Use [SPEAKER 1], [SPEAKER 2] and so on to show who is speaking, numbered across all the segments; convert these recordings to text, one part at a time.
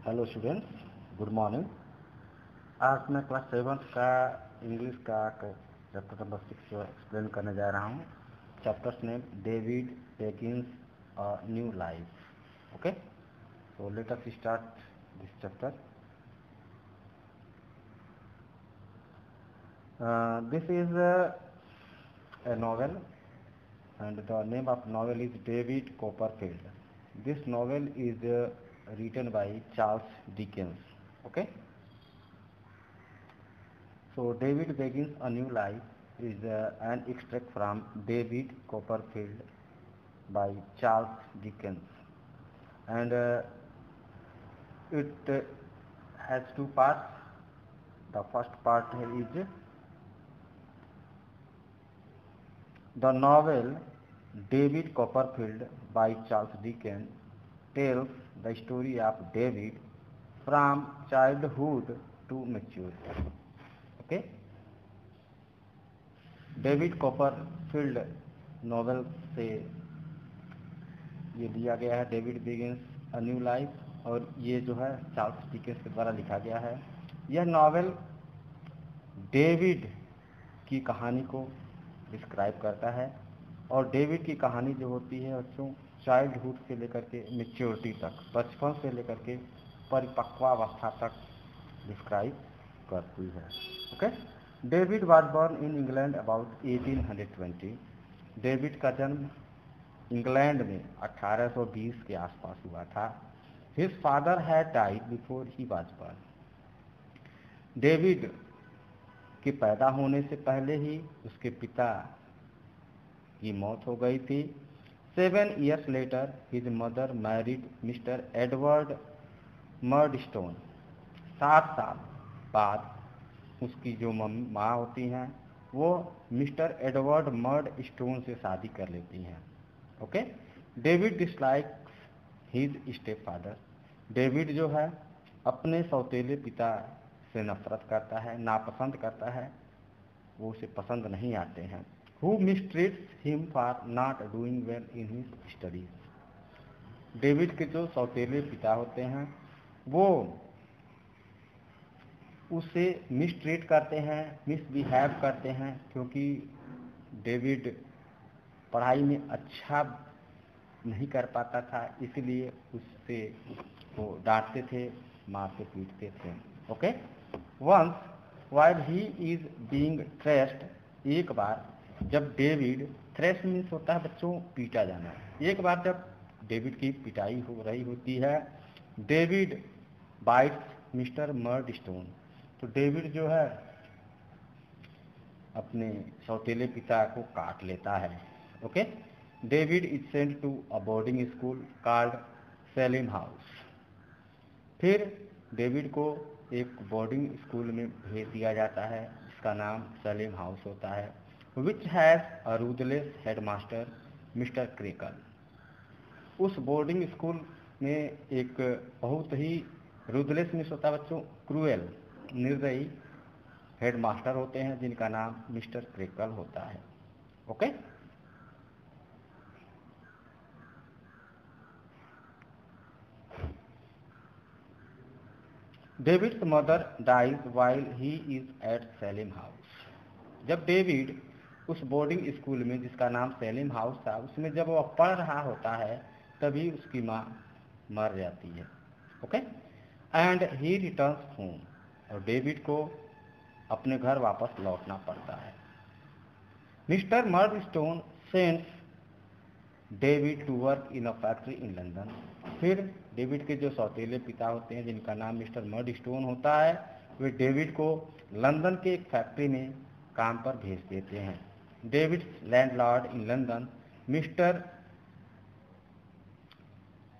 [SPEAKER 1] Hello students, good morning. आज मैं class 7 का इंग्लिश का चैप्टर नंबर 6 एक्सप्लेन करने जा रहा हूँ। Chapters name David Begins a new life. Okay, so let us start this chapter. This is a novel, and the name of novel is David Copperfield. This novel is written by Charles Dickens. Okay. So David Begins a New Life is an extract from David Copperfield by Charles Dickens, and it has two parts. The first part is the novel David Copperfield by Charles Dickens tells the story of David from childhood to maturity. Okay. David Copperfield novel से ये लिया गया है, David begins a new life, और ये जो है Charles Dickens के द्वारा लिखा गया है। यह नॉवेल डेविड की कहानी को डिस्क्राइब करता है, और डेविड की कहानी जो होती है बच्चों चाइल्डहुड से लेकर के मैच्योरिटी तक, बचपन से लेकर के परिपक्वावस्था तक डिस्क्राइब करती है। Okay. David was born in England about 1820। David का जन्म इंग्लैंड में 1820 के आसपास हुआ था। His father had died before he was born. David के पैदा होने से पहले ही उसके पिता की मौत हो गई थी। 7 years later his mother married mister Edward Murdstone. 7 साल बाद उसकी जो माँ होती हैं वो मिस्टर एडवर्ड मर्ड स्टोन से शादी कर लेती हैं। Okay. David dislikes his step father. David जो है अपने सौतेले पिता से नफरत करता है, नापसंद करता है, वो उसे पसंद नहीं आते हैं। Who mistreats him for not doing well in his studies. David के जो सौतेले पिता होते हैं वो उसे मिसट्रीट करते हैं, मिसबिहेव करते हैं, क्योंकि डेविड पढ़ाई में अच्छा नहीं कर पाता था, इसलिए उससे वो डांटते थे, मारते पीटते थे। Okay. Once while he is being thrashed, एक बार जब डेविड, थ्रेस मीन्स होता है बच्चों पीटा जाना, एक बार जब डेविड की पिटाई हो रही होती है, डेविड बाइट्स मिस्टर मर्डस्टोन। तो डेविड जो है अपने सौतेले पिता को काट लेता है। Okay. David is sent to a boarding school called Salem House. फिर डेविड को एक बोर्डिंग स्कूल में भेज दिया जाता है जिसका नाम सैलिम हाउस होता है, which has a ruthless headmaster mister Creakle. उस बोर्डिंग स्कूल में एक बहुत ही रूथलेस मीन्स होता है बच्चों क्रूएल, निर्दयी हेडमास्टर होते हैं जिनका नाम मिस्टर क्रेकल होता है। Okay. David's mother dies while he is at Salem House. जब डेविड उस बोर्डिंग स्कूल में जिसका नाम सैलिम हाउस था उसमें जब वह पढ़ रहा होता है तभी उसकी माँ मर जाती है। Okay. And he returns home, और डेविड को अपने घर वापस लौटना पड़ता है। Mister Murdstone sends David to work in a factory in London. फिर डेविड के जो सौतेले पिता होते हैं जिनका नाम मिस्टर मर्डस्टोन होता है, वे डेविड को लंदन के एक फैक्ट्री में काम पर भेज देते हैं। David landlord in London mister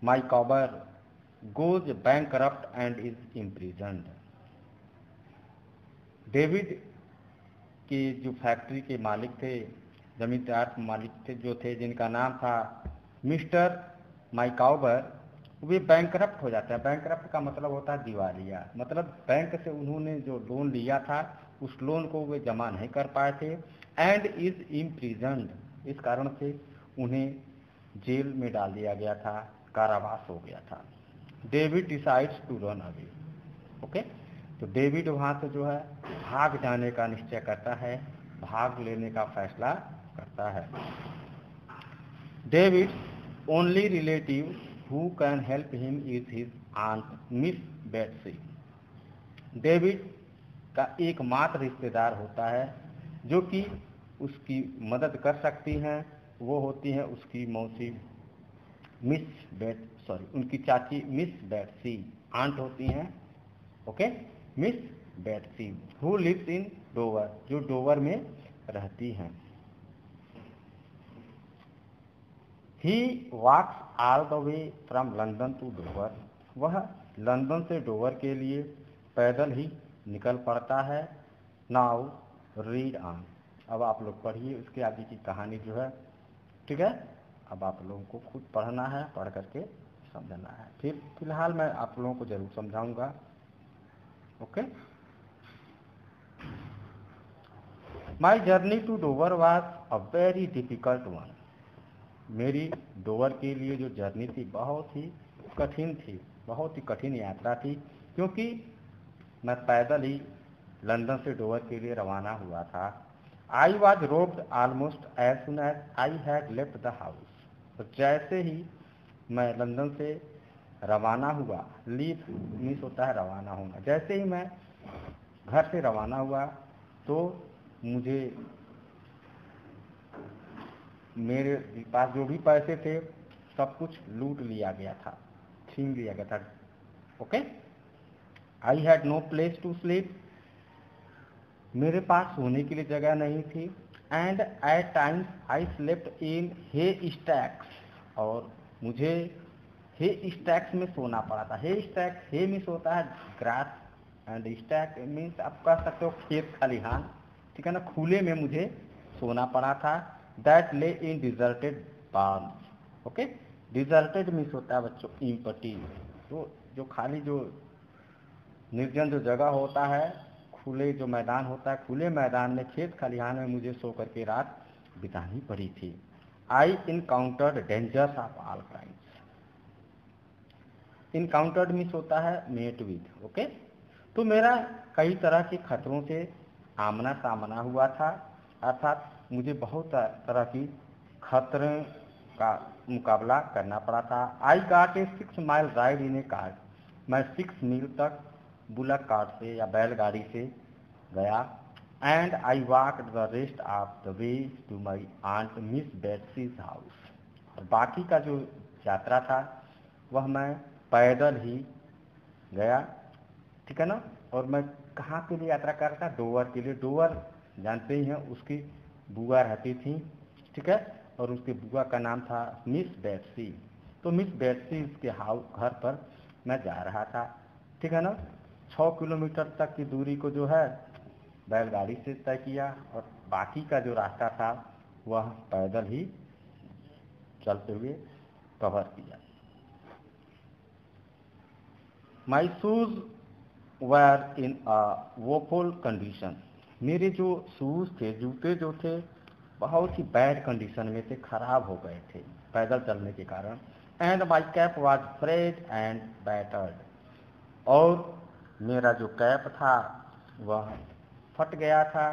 [SPEAKER 1] Micawber goes bankrupt and is imprisoned. David के जो फैक्ट्री के मालिक थे, जमींदार मालिक थे जो थे, जिनका नाम था मिस्टर माइकॉबर, वे बैंकरप्ट हो जाता है। बैंकरप्ट का मतलब होता है दिवालिया, मतलब बैंक से उन्होंने जो लोन लिया था उस लोन को वे जमा नहीं कर पाए थे। एंड इज इम्प्रिजन्ड, इस कारण से उन्हें जेल में डाल दिया गया था, कारावास हो गया था। David decides to run away. Okay, तो डेविड वहाँ से जो है भाग जाने का निश्चय करता है, भाग लेने का फैसला करता है। David only relative who can help him is his aunt Miss Betsey. David का एकमात्र रिश्तेदार होता है जो कि उसकी मदद कर सकती हैं, वो होती हैं उसकी मौसी उनकी चाची मिस बेट्सी, आंट होती हैं। Okay, miss Betsey who lives in Dover, जो डोवर में रहती हैं। He walks all the way from London to Dover, वह लंदन से डोवर के लिए पैदल ही निकल पड़ता है। नाउ रीड ऑन, अब आप लोग पढ़िए उसके आगे की कहानी जो है, ठीक है। अब आप लोगों को खुद पढ़ना है, पढ़ करके समझना है, फिर फिलहाल मैं आप लोगों को जरूर समझाऊंगा। Okay, my journey to Dover was a very difficult one. मेरी डोवर के लिए जो जर्नी थी बहुत ही कठिन थी, बहुत ही कठिन यात्रा थी, क्योंकि मैं पैदल ही लंदन से डोवर के लिए रवाना हुआ था। I was robbed almost as soon as I had left the house. तो जैसे ही मैं लंदन से रवाना हुआ, लीव मीन्स होता है रवाना होना, जैसे ही मैं घर से रवाना हुआ तो मुझे मेरे पास जो भी पैसे थे सब कुछ लूट लिया गया था, छीन लिया गया था। Okay, I had no place to sleep, मेरे पास सोने के लिए जगह नहीं थी। And at times I slept in hay stacks, और मुझे हे स्टैक्स में सोना पड़ा था। हे स्टैक्स, हे मीन्स होता है ग्रास एंड स्टैक मीन्स आप कह सकते हो खेत खलिहान, ठीक है ना, खुले में मुझे सोना पड़ा था। That lay in deserted barns. Okay, deserted means होता है बच्चों इम्पटी, तो जो खाली जो निर्जन जो जगह होता है, खुले जो मैदान होता है, खुले मैदान में खेत खलिहान में मुझे सो करके रात बितानी पड़ी थी। I encountered dangers of all kinds. Encountered means होता है मेट विद। ओके, तो मेरा कई तरह के खतरों से आमना सामना हुआ था, अर्थात मुझे बहुत तरह की खतरे का मुकाबला करना पड़ा था। I got a 6 mile ride in A car, मैं 6 मील तक बुलक कार्ट से या बैलगाड़ी से गया। And I walked the rest of the way to my aunt miss Betsey's house, और बाकी का जो यात्रा था वह मैं पैदल ही गया, ठीक है ना। और मैं कहाँ के लिए यात्रा कर रहा था? डोवर के लिए। डोवर जानते ही हैं, उसकी बुआ रहती थी, ठीक है, और उसके बुआ का नाम था मिस बेट्सी। तो मिस बेट्सी के घर पर मैं जा रहा था, ठीक है ना। 6 किलोमीटर तक की दूरी को जो है बैलगाड़ी से तय किया, और बाकी का जो रास्ता था वह पैदल ही चलते हुए कवर किया। My shoes were in a woeful condition, मेरे जो शूज थे, जूते जो थे, बहुत ही बैड कंडीशन में थे, खराब हो गए थे पैदल चलने के कारण। And my cap was frayed and battered, और मेरा जो कैप था वह फट गया था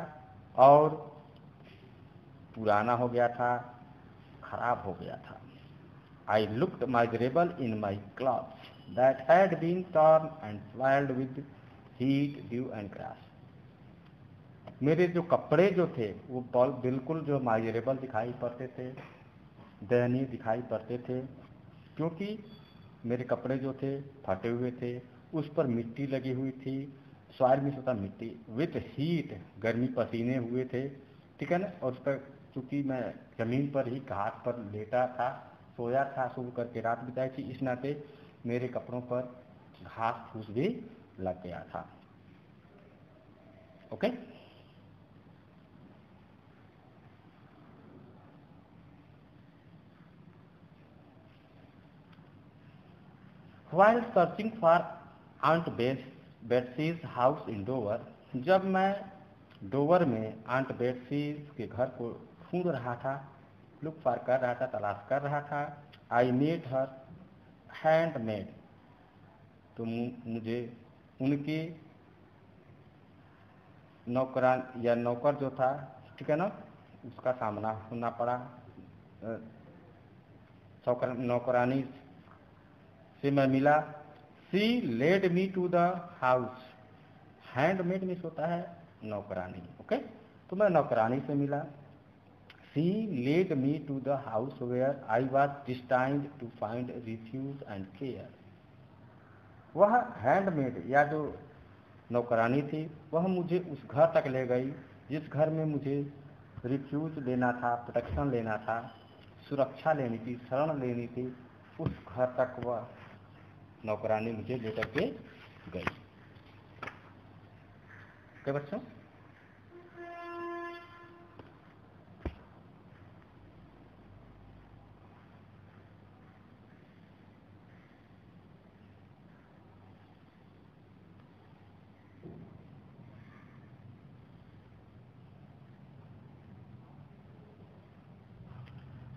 [SPEAKER 1] और पुराना हो गया था, खराब हो गया था। I looked miserable in my clothes that had been torn and swelled with heat, dew and grass. मेरे जो कपड़े जो थे वो बिल्कुल जो माइजरेबल दिखाई पड़ते थे, दयनीय दिखाई पड़ते थे, क्योंकि मेरे कपड़े जो थे फटे हुए थे, उस पर मिट्टी लगी हुई थी। सॉइल में होता मिट्टी, विथ हीट, गर्मी पसीने हुए थे, ठीक है ना। और उस पर चूँकि मैं ज़मीन पर ही घास पर लेटा था, सोया था, सो करके रात बिताई थी, इस नाते मेरे कपड़ों पर घास फूस भी लग गया था। Okay, While searching for Aunt Betsey's house in Dover, जब मैं डोवर में आंट बेट्सीज के घर को ढूंढ रहा था, लुक फॉर कर रहा था, तलाश कर रहा था, आई मेट हर हैंडमेड, तो मुझे उनके नौकरान या नौकर जो था, ठीक है ना, उसका सामना करना पड़ा। नौकरानी से मैं मिला। She led me to the house. Handmaid means होता है नौकरानी। ओके, तो मैं नौकरानी से मिला। She led me to the house where I was destined to find refuge and care. वह हैंडमेड या जो नौकरानी थी वह मुझे उस घर तक ले गई जिस घर में मुझे रिफ्यूज लेना था, प्रोटेक्शन लेना था, सुरक्षा लेनी थी, शरण लेनी थी। उस घर तक वह नौकरानी मुझे लेकर के गई। क्या बच्चों?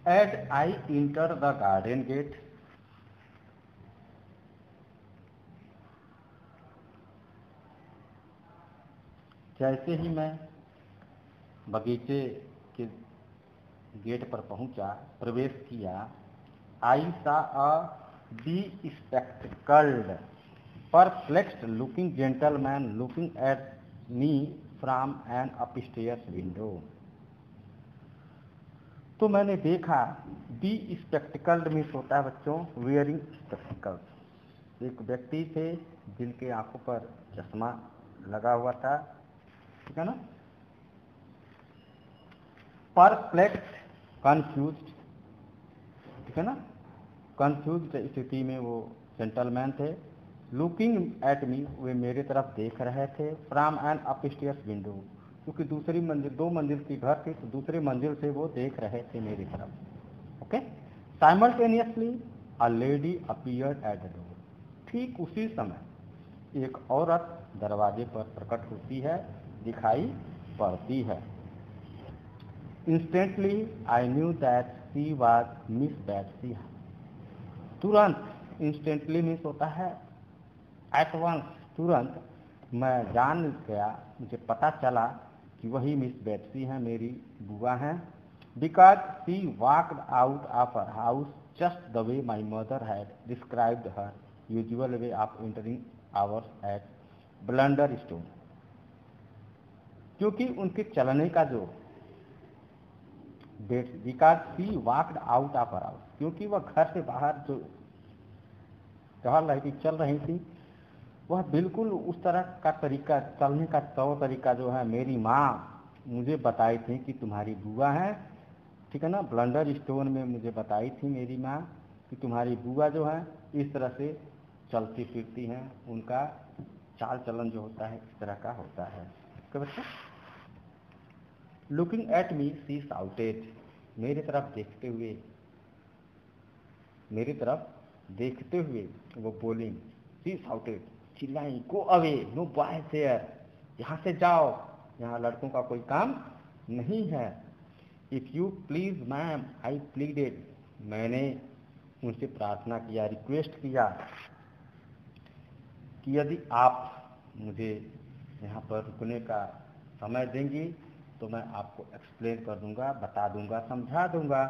[SPEAKER 1] As I enter the garden gate, जैसे ही मैं बगीचे के गेट पर पहुंचा, प्रवेश किया, I saw a bespectacled perplexed looking gentleman looking at me from an upstairs window. तो मैंने देखा, बी स्पेक्टिकल्ड मीन्स होता है बच्चों वियरिंग स्पेक्टिकल्स। एक व्यक्ति थे जिनके आंखों पर चश्मा लगा हुआ था, ठीक है ना। परप्लेक्स्ड, कंफ्यूज्ड, ठीक है ना, कंफ्यूज्ड स्थिति में वो जेंटलमैन थे। लुकिंग एट मी, वे मेरे तरफ देख रहे थे। फ्रॉम एन अपस्टेयर्स विंडो, क्योंकि दूसरी मंजिल, 2 मंजिल की घर थी तो दूसरी मंजिल से वो देख रहे थे मेरी तरफ। Okay, simultaneously a lady appeared at the door. ठीक उसी समय एक औरत दरवाजे पर प्रकट होती है, दिखाई पड़ती है। Instantly I knew that she was miss Betsey. तुरंत, इंस्टेंटली मीन्स होता है एट वंस, तुरंत मैं जान गया, मुझे पता चला कि वही मिस बैट्सी हैं, मेरी बुआ हैं। Because she walked out of her house just the way my mother had described her usual way of entering ours at Blunderstone. क्योंकि उनके चलने का जो because she walked out of her house, क्योंकि वह घर से बाहर जो टहल रही थी, चल रही थी, वह बिल्कुल उस तरह का तरीका, चलने का तौर तरीका जो है मेरी माँ मुझे बताई थी कि तुम्हारी बुआ है, ठीक है ना। ब्लंडर स्टोन में मुझे बताई थी मेरी माँ कि तुम्हारी बुआ जो है इस तरह से चलती फिरती हैं, उनका चाल चलन जो होता है इस तरह का होता है। क्या बच्चा? Looking at me she shouted, मेरी तरफ देखते हुए वो बोली। शी शाउटेड, चिल्लाई, go away, no boys here, यहाँ से जाओ, यहाँ लड़कों का कोई काम नहीं है। If you please ma'am, I pleaded, मैंने उनसे प्रार्थना किया, रिक्वेस्ट किया कि यदि आप मुझे यहाँ पर रुकने का समय देंगी तो मैं आपको एक्सप्लेन कर दूंगा, बता दूंगा, समझा दूंगा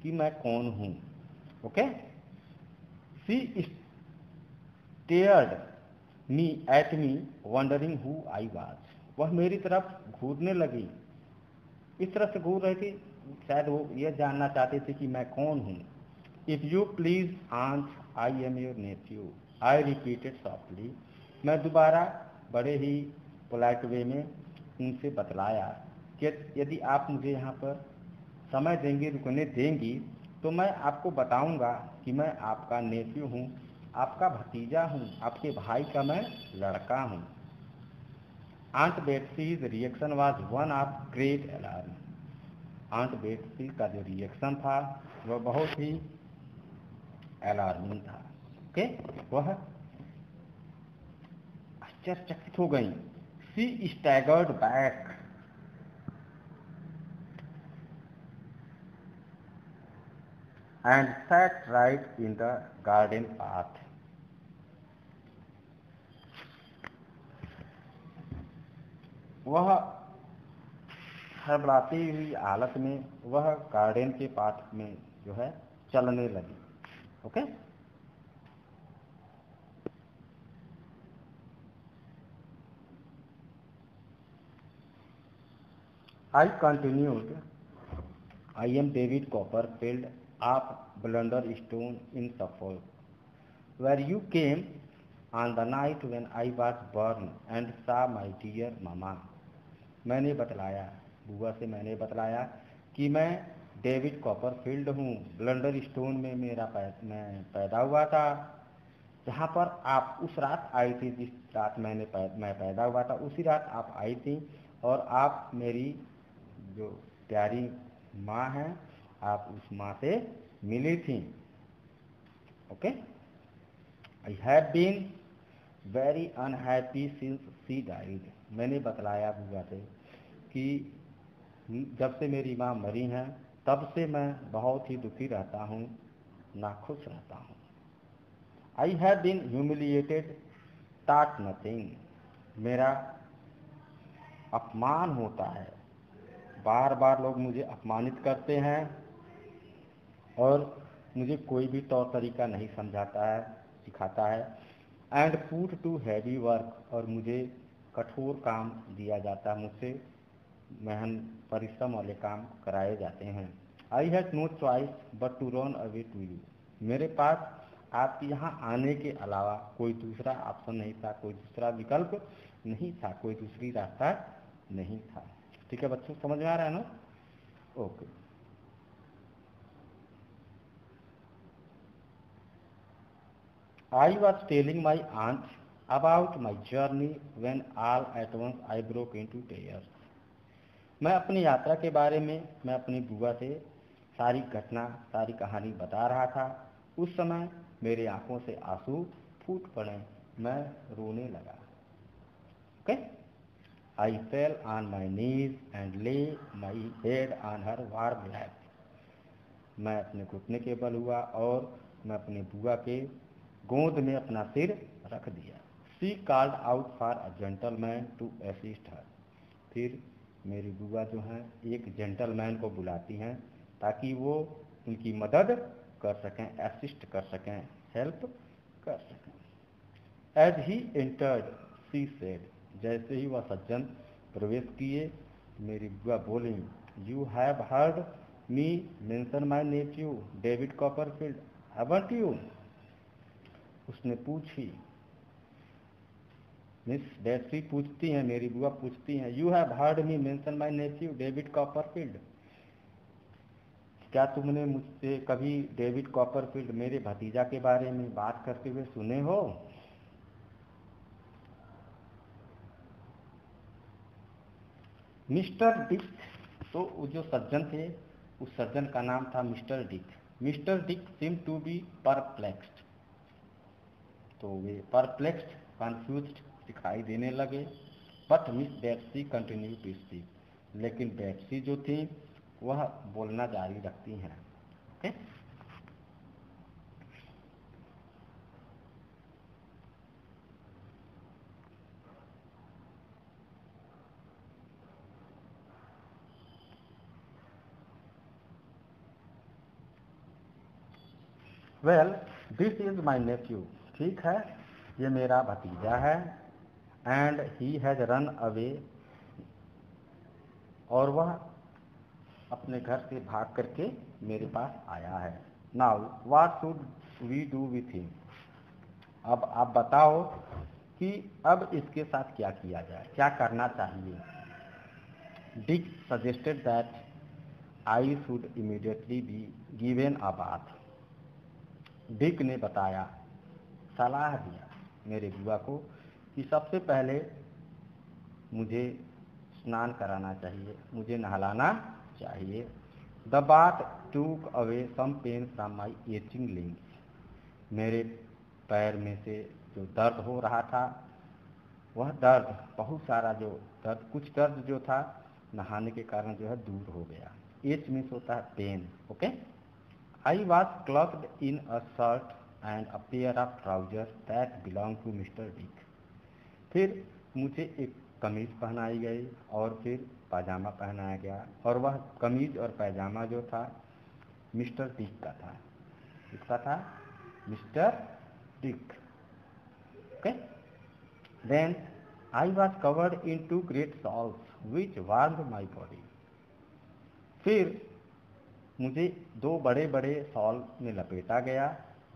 [SPEAKER 1] कि मैं कौन हूँ। Okay, she stared me at me wondering who I was. वह मेरी तरफ घूरने लगी, इस तरह से घूर रही थी, शायद वो यह जानना चाहती थी कि मैं कौन हूँ। If you please aunt, I am your nephew, I repeated softly. मैं दोबारा बड़े ही पोलाइट वे में उनसे बतलाया कि यदि आप मुझे यहाँ पर समय देंगी, रुकने देंगी, तो मैं आपको बताऊंगा कि मैं आपका नेफ्यू हूँ, आपका भतीजा हूँ, आपके भाई का मैं लड़का हूँ। Aunt Betsey's reaction was one of great alarm. Aunt Betsey का जो रिएक्शन था वह बहुत ही अलार्मिंग था। ओके, वह आश्चर्यचकित हो गई। She staggered back and sat right in the garden path. वह हड़बड़ाती हुई हालत में वह गार्डन के पास में जो है चलने लगी। Okay, I continued, I am David Copperfield of Blunderstone in Suffolk, where you came on the night when I was born and saw my dear mama। मैंने बतलाया, बुआ से मैंने बतलाया कि मैं डेविड कॉपरफील्ड हूँ, ब्लंडर स्टोन में मैं पैदा हुआ था, जहाँ पर आप उस रात आई थी, जिस रात मैं पैदा हुआ था उसी रात आप आई थी, और आप मेरी जो प्यारी माँ हैं, आप उस माँ से मिली थी। Okay, I have been very unhappy since she died। मैंने बतलाया बुआ से कि जब से मेरी माँ मरी हैं तब से मैं बहुत ही दुखी रहता हूँ, नाखुश रहता हूँ। I have been humiliated, thought nothing। मेरा अपमान होता है, बार बार लोग मुझे अपमानित करते हैं और मुझे कोई भी तौर तरीका नहीं समझाता है, सिखाता है। And put to heavy work, और मुझे कठोर काम दिया जाता है, मुझसे मेहनत परिश्रम वाले काम कराए जाते हैं। I had no choice but to run away to you. मेरे पास आपके यहाँ आने के अलावा कोई दूसरा ऑप्शन नहीं था, कोई दूसरा विकल्प नहीं था, कोई दूसरी रास्ता नहीं था। ठीक है बच्चों, समझ में आ रहा है ना? Okay. I was telling my aunt about my journey when all at once I broke into tears। मैं अपनी यात्रा के बारे में मैं अपनी बुआ से सारी घटना, सारी कहानी बता रहा था। उस समय मेरे आंखों से आंसू फूट पड़े, मैं रोने लगा। Okay, I fell on my knees and lay my head on her warm lap। मैं अपने घुटने के बल हुआ और मैं अपनी बुआ के गोद में अपना सिर रख दिया। She called out for a gentleman to assist her। फिर मेरी बुआ जो हैं एक जेंटलमैन को बुलाती हैं ताकि वो उनकी मदद कर सकें, असिस्ट कर सकें, हेल्प कर सकें। As he entered, she said। जैसे ही वह सज्जन प्रवेश किए, मेरी बुआ बोली, You have heard me mention my nephew David Copperfield, haven't you? उसने पूछी, मिस डेसी पूछती हैं, मेरी बुआ पूछती हैं, you have heard me mention my Neiphiu David Copperfield. क्या तुमने मुझसे कभी डेविड कॉपरफील्ड, मेरे भतीजा के बारे में बात करते हुए सुने हो? मिस्टर डिक, तो जो सज्जन थे उस सज्जन का नाम था Mister Dick. Mister Dick seem to be perplexed, तो वे परप्लेक्स्ड, कंफ्यूज्ड दिखाई देने लगे। But Miss Betsey continue to speak, लेकिन बेट्सी जो थी वह बोलना जारी रखती हैं। Okay, well this is my nephew. ठीक है, ये मेरा भतीजा है। And he has run away, और वह अपने घर से भाग करके मेरे पास आया है। Now what should we do with him. अब आप बताओ कि अब इसके साथ क्या किया जाए, क्या करना चाहिए। Dick suggested that I should immediately be given a bath. Dick ने बताया, सलाह दिया मेरे बुआ को कि सबसे पहले मुझे स्नान कराना चाहिए, मुझे नहलाना चाहिए। The bath took away some pain from my aching limbs. मेरे पैर में से जो दर्द हो रहा था, वह दर्द, बहुत सारा जो दर्द, कुछ दर्द जो था नहाने के कारण जो है दूर हो गया। एच मीन्स होता है pain. Okay, I was clothed in a shirt and a pair of trouser that belong to mister Dick. फिर मुझे एक कमीज़ पहनाई गई और फिर पाजामा पहनाया गया, और वह कमीज़ और पाजामा जो था मिस्टर डिक का था। किसका था? Mister Dick. Okay. Then I was covered in 2 great shawls which warmed my body. फिर मुझे 2 बड़े बड़े शॉल में लपेटा गया,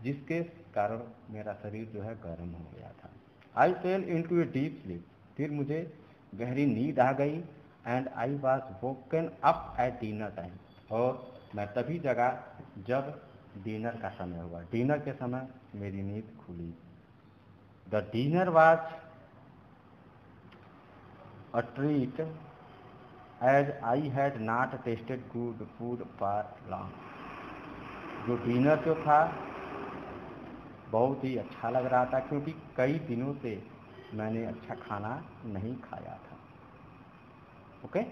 [SPEAKER 1] जिसके कारण मेरा शरीर जो है गर्म हो गया था। I fell into a deep sleep. फिर मुझे गहरी नींद आ गई। And I was woken up at dinner time. और मैं तभी जगा जब डिनर का समय हुआ। डिनर के समय मेरी नींद खुली। The dinner was a treat as I had not tasted good food for long. जो डिनर जो था बहुत ही अच्छा लग रहा था, क्योंकि कई दिनों से मैंने अच्छा खाना नहीं खाया था। Okay.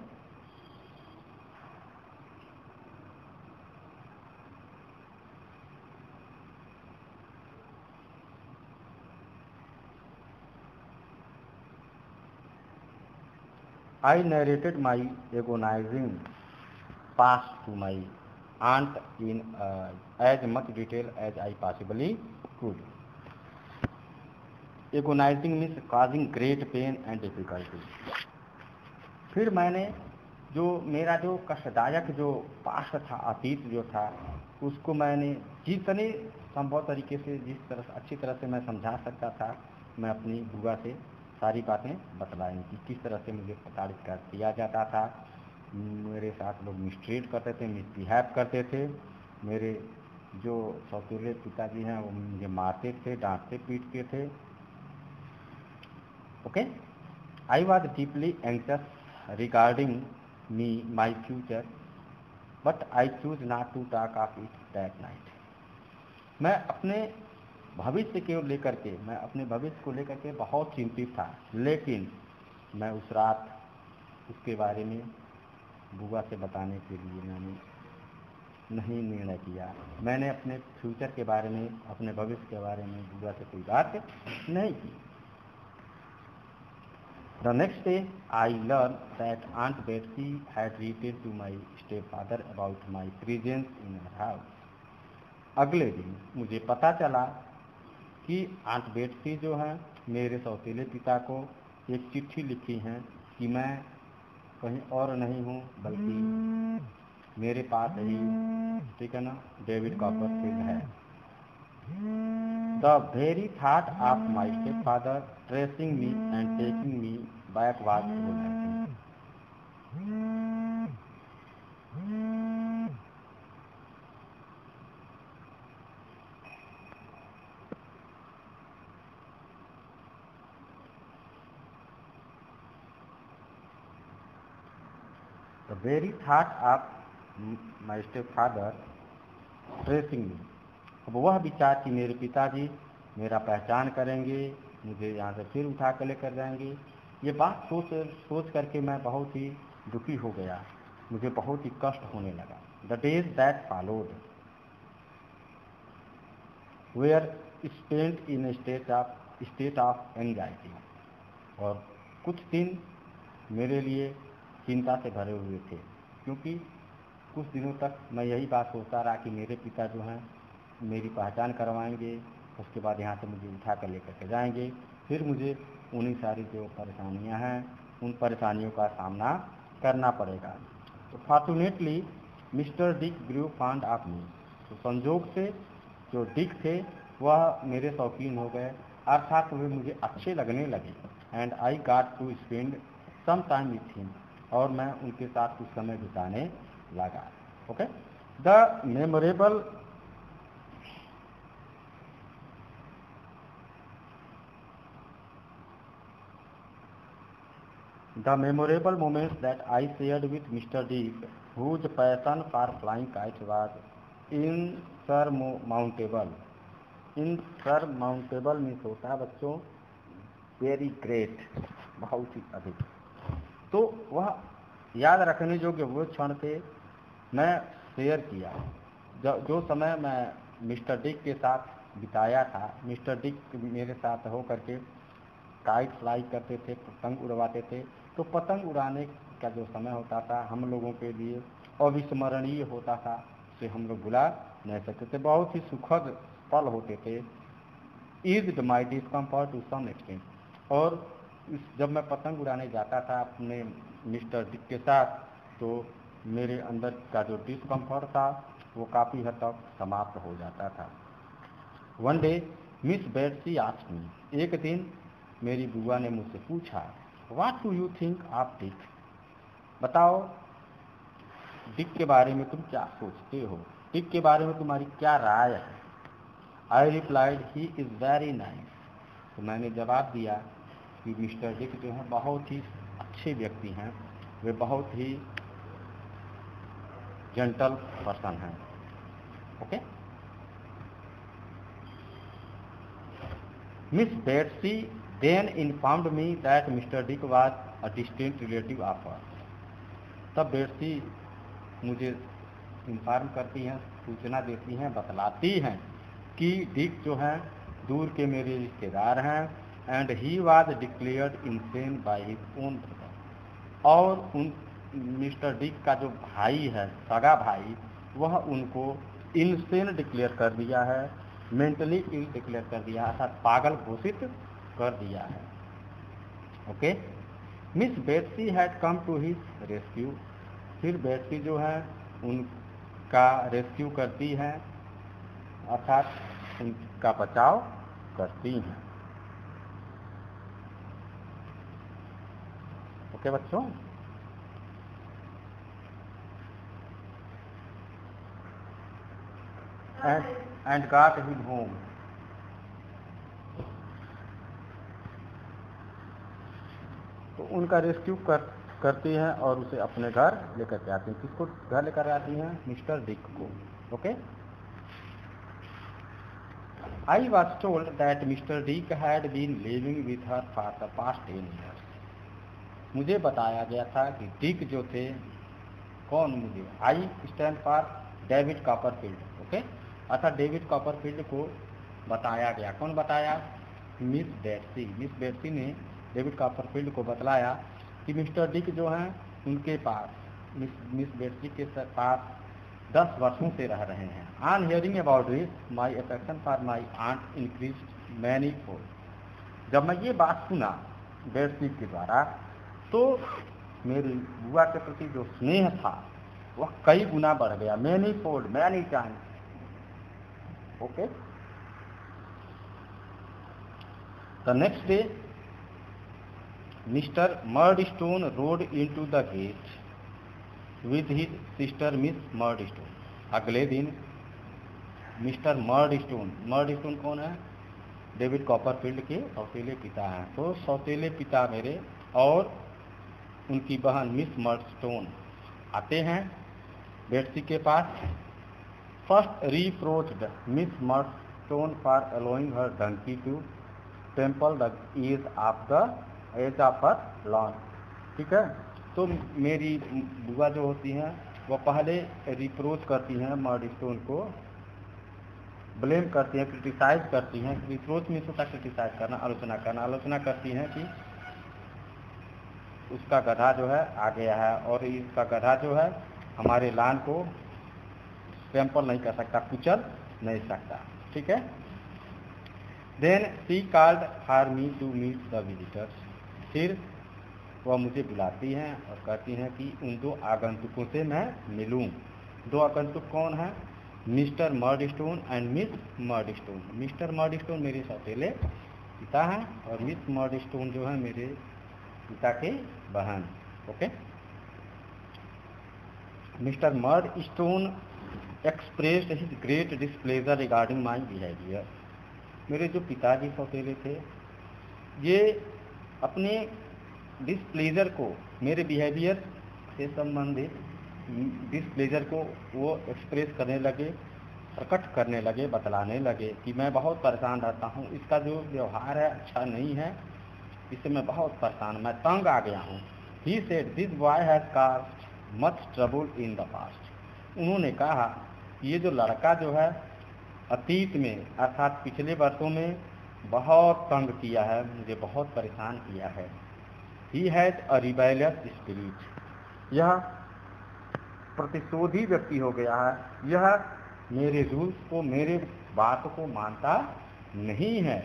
[SPEAKER 1] I narrated my agonizing past to my aunt in as much detail as I possibly could. Agonizing means causing great pain and difficulty. फिर मैंने जो मेरा जो कष्टदायक जो पास्ट था, अतीत जो था, उसको मैंने जितने संभव तरीके से, जिस तरह अच्छी तरह से मैं समझा सकता था, मैं अपनी बुआ से सारी बातें बतलाई कि किस तरह से मुझे प्रताड़ित कर दिया जाता था। मेरे साथ लोग मिसट्रीट करते थे, मिसबिहेव करते थे। मेरे जो सौतेले पिताजी हैं वो मुझे मारते थे, डांटते पीटते थे। Okay. I was deeply anxious regarding me my future, but I choose not to talk of it that night. मैं अपने भविष्य को लेकर के, मैं अपने भविष्य को लेकर के बहुत चिंतित था, लेकिन मैं उस रात उसके बारे में बुआ से बताने के लिए मैंने नहीं निर्णय किया। मैंने अपने फ्यूचर के बारे में, अपने भविष्य के बारे में बुआ से कोई बात नहीं की। The next day, I learned that Aunt Betsy had written to my stepfather about my presence in her house. अगले दिन मुझे पता चला कि आंट बेट्सी जो है मेरे सौतेले पिता को एक चिट्ठी लिखी है कि मैं कहीं और नहीं हूँ, बल्कि मेरे पास ही, ठीक है ना, डेविड कॉपरफील्ड है। The very thought of my step father tracing me and taking me back was vulnerable. The very thought of my stepfather tracing me। अब वह विचार कि मेरे पिताजी मेरा पहचान करेंगे, मुझे यहाँ से फिर उठा कर लेकर जाएंगे, ये बात सोच करके मैं बहुत ही दुखी हो गया। मुझे बहुत ही कष्ट होने लगा। The days that followed were spent in state of anxiety. और कुछ दिन मेरे लिए चिंता से भरे हुए थे, क्योंकि कुछ दिनों तक मैं यही बात सोचता रहा कि मेरे पिता जो हैं मेरी पहचान करवाएंगे, उसके बाद यहाँ से मुझे उठा कर लेकर के जाएंगे, फिर मुझे उन्हीं सारी जो परेशानियाँ हैं उन परेशानियों का सामना करना पड़ेगा। तो fortunately mister Dick grew fond of me. तो संजोग से जो डिक थे वह मेरे शौकीन हो गए, अर्थात वे मुझे अच्छे लगने लगे। And I got to spend some time with him. और मैं उनके साथ कुछ समय बिताने लगा। Okay. The memorable moments that I shared with Mr. Dick, whose passion for flying kites was insurmountable. Insurmountable means होता है बच्चों वेरी ग्रेट, बहुत ही अधिक। तो वह याद रखने योग्य वो क्षण थे मैं शेयर किया। जो समय मैं मिस्टर डिक के साथ बिताया था, मिस्टर डिक मेरे साथ हो करके काइट फ्लाई करते थे, पतंग उड़वाते थे। तो पतंग उड़ाने का जो समय होता था हम लोगों के लिए अविस्मरणीय होता था, उसे हम लोग भुला नहीं सकते थे, बहुत ही सुखद पल होते थे। Eased my discomfort to some extent. और जब मैं पतंग उड़ाने जाता था अपने मिस्टर डिक के साथ, तो मेरे अंदर का जो डिस्कम्फर्ट था वो काफ़ी हद तक समाप्त हो जाता था। One day miss Betsy asked me, एक दिन मेरी बुआ ने मुझसे पूछा, what do you think of Dick? बताओ डिक के बारे में तुम क्या सोचते हो, डिक के बारे में तुम्हारी क्या राय है? I replied, he is very nice. तो मैंने जवाब दिया कि मिस्टर डिक जो हैं बहुत ही अच्छे व्यक्ति हैं, वे बहुत ही जेंटल पर्सन हैं। Okay. Miss Betsy then informed me that mister Dick was a distant relative of her. तब बेट्सी मुझे इन्फॉर्म करती हैं, सूचना देती हैं, बतलाती हैं कि डिक जो हैं दूर के मेरे रिश्तेदार हैं, and he was declared insane by his own brother. और उन मिस्टर डिक का जो भाई है, सगा भाई, वह उनको इनसेन डिक्लेयर कर दिया है, मेंटली इल डिक्लेयर कर दिया है, अर्थात पागल घोषित कर दिया है। Okay. Miss Betsy had come to his rescue. फिर बेट्सी जो है उनका रेस्क्यू करती हैं, अर्थात उनका बचाव करती हैं। ओके बच्चों। And got him home. तो उनका रेस्क्यू करती हैं और उसे अपने घर लेकर के आती हैं। किसको घर लेकर आती हैं? मिस्टर डिक को। Okay. I was told that mister Dick had been living with her for the past 10 years। मुझे बताया गया था कि डिक जो थे, कौन? मुझे I stand for David Copperfield. Okay. अर्थात डेविड कॉपरफील्ड को बताया गया। कौन बताया? Miss Betsy. मिस बेट्सी ने डेविड कॉपरफील्ड को बतलाया कि मिस्टर डिक जो हैं उनके पास, मिस बेट्सी के पास 10 वर्षों से रह रहे हैं। On hearing about this my affection for my aunt increase many fold. जब मैं ये बात सुना बेट्सी के द्वारा, तो मेरी बुआ के प्रति जो स्नेह था वह कई गुना बढ़ गया। Many fold, many time. Okay. The next day Mr. Murdstone rode into the gate with his sister Miss Murdstone। अगले दिन मिस्टर मर्डस्टोन कौन है? डेविड कॉपरफील्ड के सौतेले पिता हैं। तो सौतेले पिता मेरे और उनकी बहन मिस मर्डस्टोन आते हैं बेट्सी के पास। First reproached miss Murdstone for allowing her donkey to trample the edge of her lawn. ठीक है। तो मेरी बुआ जो होती हैं वो पहले रिप्रोच करती हैं मर्डस्टोन को, ब्लेम करती हैं, क्रिटिसाइज करती हैं। रिप्रोच में होता क्रिटिसाइज करना, आलोचना करना। आलोचना करती हैं कि उसका गधा जो है आ गया है और इसका गधा जो है हमारे लॉन को ट्रैम्पल नहीं कर सकता, कुचल नहीं सकता। ठीक है। Then she called for me to meet the visitors. फिर वह मुझे बुलाती हैं और कहती हैं कि उन 2 आगंतुकों से मैं मिलूं। 2 आगंतुक कौन हैं? Mister Murdstone and miss Murdstone. Mister Murdstone मेरे सौतेले पिता हैं और मिस मर्डस्टोन जो है मेरे पिता के बहन। Okay. Mister Murdstone expressed his great displeasure regarding my behaviour. मेरे जो पिताजी सौतेले थे, ये अपने डिस्प्लेजर को, मेरे बिहेवियर से संबंधित डिस्प्लेजर को वो एक्सप्रेस करने लगे, प्रकट करने लगे, बतलाने लगे कि मैं बहुत परेशान रहता हूँ, इसका जो व्यवहार है अच्छा नहीं है, इससे मैं बहुत परेशान, मैं तंग आ गया हूँ। He said this boy has caused much trouble in the past. उन्होंने कहा ये जो लड़का जो है अतीत में, अर्थात पिछले वर्षों में बहुत तंग किया है, मुझे बहुत परेशान किया है। He has a rebellious spirit, यह प्रतिशोधी व्यक्ति हो गया है, यह मेरे रूल्स को, मेरे बात को मानता नहीं है।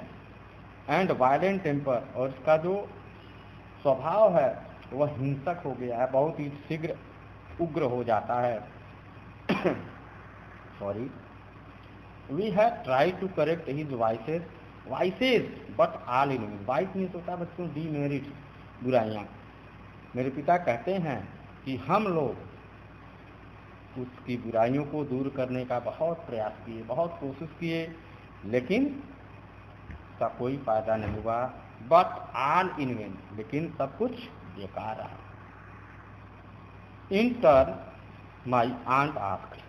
[SPEAKER 1] एंड वायलेंट टेम्पर, और इसका जो स्वभाव है वह हिंसक हो गया है, बहुत ही शीघ्र उग्र हो जाता है। Sorry, we have try to correct his vices but all in vice means होता है बच्चों डीमेरिट, बुराइयां। मेरे पिता कहते हैं कि हम लोग उसकी बुराइयों को दूर करने का बहुत प्रयास किए, बहुत कोशिश किए, लेकिन उसका कोई फायदा नहीं हुआ। बट ऑल इन वेन, लेकिन सब कुछ बेकार रहा। In turn my aunt asked,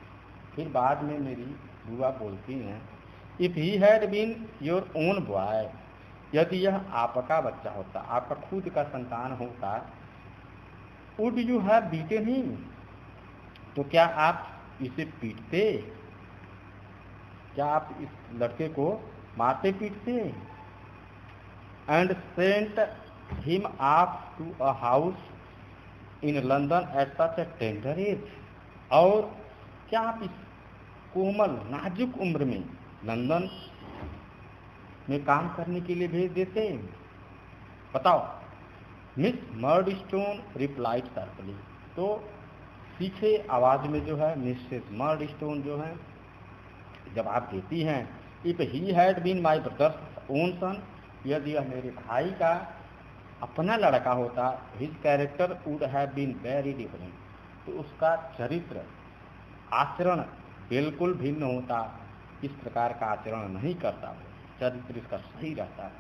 [SPEAKER 1] फिर बाद में मेरी बुआ बोलती हैं, if he had been your own boy, यदि यह आपका बच्चा होता, आपका खुद का संतान होता, would you have beaten him, तो क्या आप इसे पीटते, क्या आप इस लड़के को मारते पीटते। And sent him off to a house in London at such a tender age, और क्या आप इस कोमल नाजुक उम्र में लंदन में काम करने के लिए भेज देते, बताओ। मिस मर्डस्टोन रिप्लाइड शार्पली, तो सीखे आवाज में जो है मिसेस मर्डस्टोन जो है जवाब देती हैं, if he had been my brother's own son, यदि यह मेरे भाई का अपना लड़का होता, his character would have been very different, तो उसका चरित्र आचरण बिल्कुल भिन्न होता। इस प्रकार का आचरण नहीं करता, चरित्र इसका सही रहता है।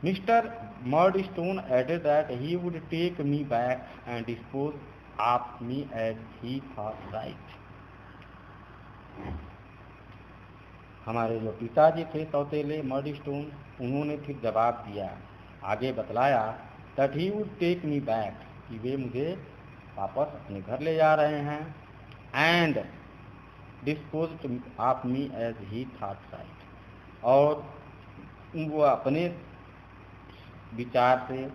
[SPEAKER 1] Mister Murdstone added that he would take me back and dispose of me as he thought right. हमारे जो पिताजी थे सौतेले मर्डस्टोन, उन्होंने फिर जवाब दिया, आगे बतलाया, that he would take me back, कि वे मुझे वापस अपने घर ले जा रहे हैं, and dispose of me as he thought right, और वो अपने विचार से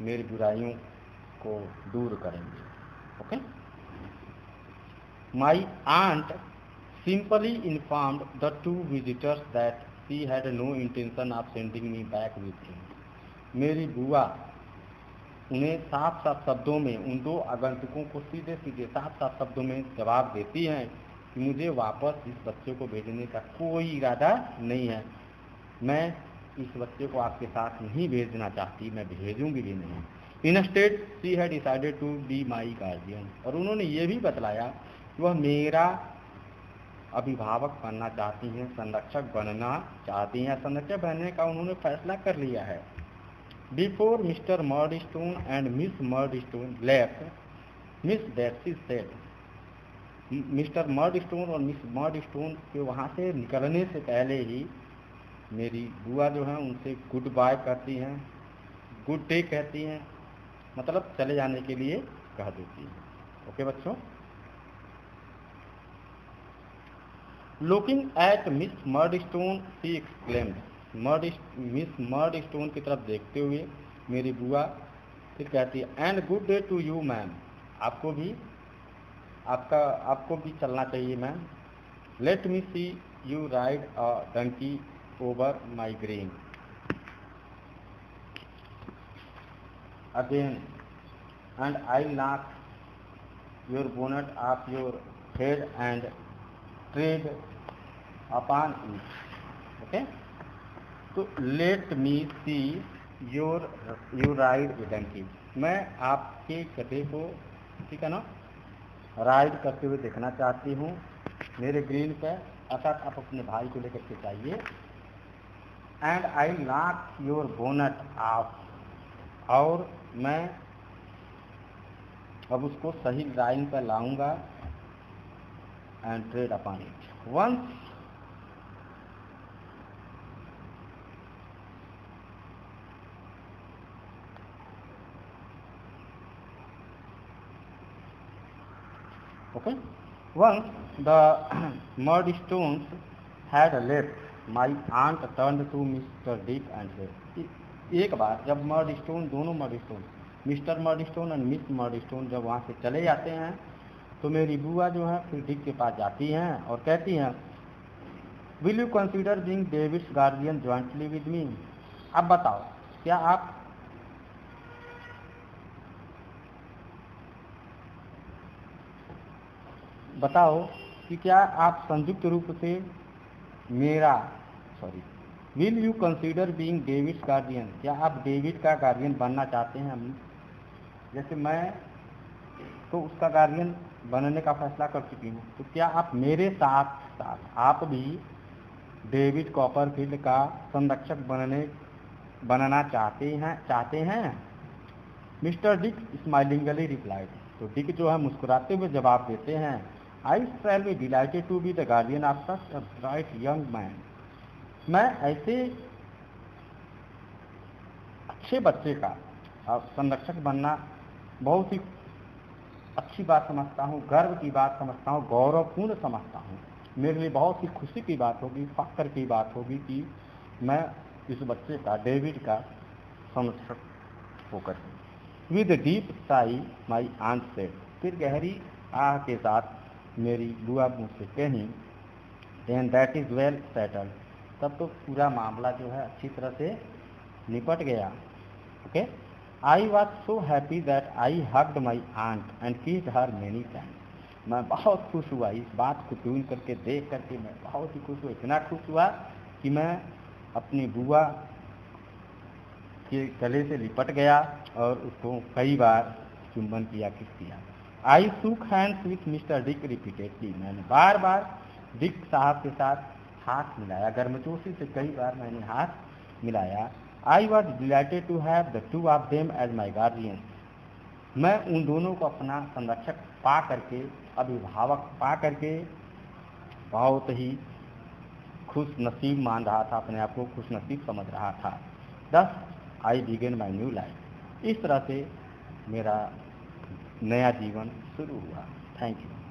[SPEAKER 1] मेरी बुराइयों को दूर करेंगे। Okay. My aunt simply informed the two visitors that she had no intention of sending me back with him. मेरी बुआ उन्हें साफ साफ शब्दों में, उन दो आगंतुकों को सीधे सीधे साफ साफ शब्दों में जवाब देती हैं कि मुझे वापस इस बच्चे को भेजने का कोई इरादा नहीं है, मैं इस बच्चे को आपके साथ नहीं भेजना चाहती, मैं भेजूंगी भी नहीं। Instead, she had decided to be my guardian, और उन्होंने ये भी बतलाया कि वह मेरा अभिभावक बनना चाहती हैं, संरक्षक बनना चाहती हैं, संरक्षक बनने का उन्होंने फैसला कर लिया है। Before mister Murdstone and miss Murdstone left, miss Betsey said, mister Murdstone और मिस मर्डस्टोन के वहाँ से निकलने से पहले ही मेरी बुआ जो है उनसे गुड बाय करती हैं, गुड डे कहती हैं, मतलब चले जाने के लिए कह देती हैं। ओके बच्चों। Looking at Miss Murdstone, she exclaimed, miss Murdstone की तरफ देखते हुए मेरी बुआ फिर कहती है, and good day to you ma'am, आपको भी चलना चाहिए ma'am. Let me see you ride a donkey over my green. Again, and I knock your bonnet off your head and tread upon it. Okay, तो let me see you ride a donkey, मैं आपके गधे को, ठीक है ना, ride करते हुए देखना चाहती हूँ मेरे ग्रीन पे, अर्थात आप अपने भाई को लेकर के चाहिए। एंड आई नॉक योर बोनट ऑफ, और मैं अब उसको सही लाइन पर लाऊंगा, and tread upon it once. Okay, once the Murdstones had left, my aunt turn to mister Dick and said, एक बार जब मर्डस्टोन, दोनों मर्डस्टोन, मिस्टर मर्डस्टोन और मिस मर्डस्टोन जब वहाँ से चले जाते हैं तो मेरी बुआ जो है फिर डिक के पास जाती हैं और कहती हैं, will you consider being David's guardian jointly with me. अब बताओ, क्या आप बताओ कि क्या आप संयुक्त रूप से मेरा will you consider being David's guardian, क्या आप डेविड का गार्डियन बनना चाहते हैं। जैसे मैं तो उसका गार्डियन बनने का फैसला कर चुकी हूँ, तो क्या आप मेरे साथ साथ आप भी डेविड कॉपरफील्ड का संरक्षक बनना चाहते हैं। मिस्टर डिक स्माइलिंगली रिप्लाइड, तो डिक जो है मुस्कुराते हुए जवाब देते हैं, I shall be delighted to be the guardian of such a bright young man. मैं ऐसे अच्छे बच्चे का संरक्षक बनना बहुत ही अच्छी बात समझता हूँ, गर्व की बात समझता हूँ, गौरवपूर्ण समझता हूँ। मेरे लिए बहुत ही खुशी की बात होगी, फख्र की बात होगी कि मैं इस बच्चे का, डेविड का संरक्षक होकर। With deep sigh my aunt said, फिर गहरी आह के साथ मेरी बुआ मुझसे कहीं, then that is well settled, तब तो पूरा मामला जो है अच्छी तरह से निपट गया। Okay, I was so happy that I hugged my aunt and kissed her many times. मैं बहुत खुश हुआ, इस बात को ट्यून करके देख करके मैं बहुत ही खुश हुआ, इतना खुश हुआ कि मैं अपनी बुआ के गले से लिपट गया और उसको कई बार चुंबन किया, किस किया। I shook hands with mister Dick repeatedly, मैंने बार बार डिक साहब के साथ हाथ मिलाया, गर्मजोशी से कई बार मैंने हाथ मिलाया। I was delighted to have the two of them as my guardian, मैं उन दोनों को अपना संरक्षक पा करके, अभिभावक पा करके बहुत ही खुश नसीब मान रहा था, अपने आप को खुश नसीब समझ रहा था। दस आई बिगेन माई न्यू लाइफ, इस तरह से मेरा नया जीवन शुरू हुआ। Thank you.